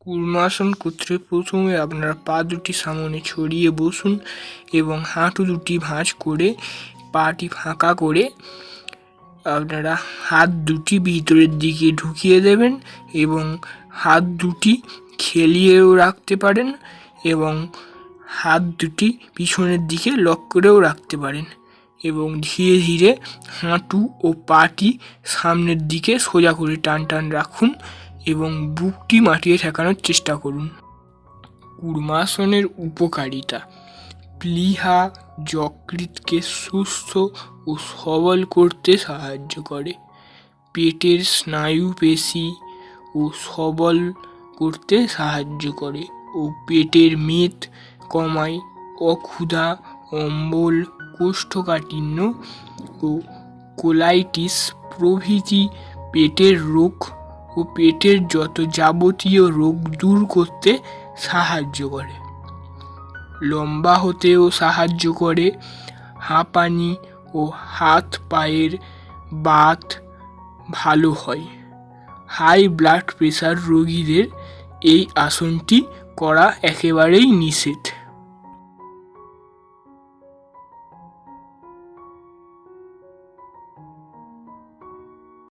কুর্মাসন করতে প্রথমে আপনারা পা দুটি সামনে ছড়িয়ে বসুন এবং হাঁটু দুটি ভাঁজ করে পাটি ফাঁকা করে আপনারা হাত দুটি ভিতরের দিকে ঢুকিয়ে দেবেন এবং হাত দুটি খেলিয়েও রাখতে পারেন এবং হাত দুটি পিছনের দিকে লক করেও রাখতে পারেন এবং ধীরে ধীরে হাঁটু ও পাটি সামনের দিকে সোজা করে টান টান রাখুন এবং বুকটি মাটিতে ঠেকানোর চেষ্টা করুন। কুর্মাসনের উপকারিতা: প্লীহা যকৃৎকে সুস্থ ও সবল করতে সাহায্য করে, পেটের স্নায়ু পেশি ও সবল করতে সাহায্য করে ও পেটের মেদ কমায়, অক্ষুধা, অম্বল, কোষ্ঠকাঠিন্য ও কোলাইটিস প্রভৃতি পেটের রোগ ও পেটের যত যাবতীয় রোগ দূর করতে সাহায্য করে, লম্বা হতেও সাহায্য করে, হাঁপানি ও হাত পায়ের বাত ভালো হয়। হাই ব্লাড প্রেশার রোগীদের এই আসনটি করা একেবারেই নিষেধ।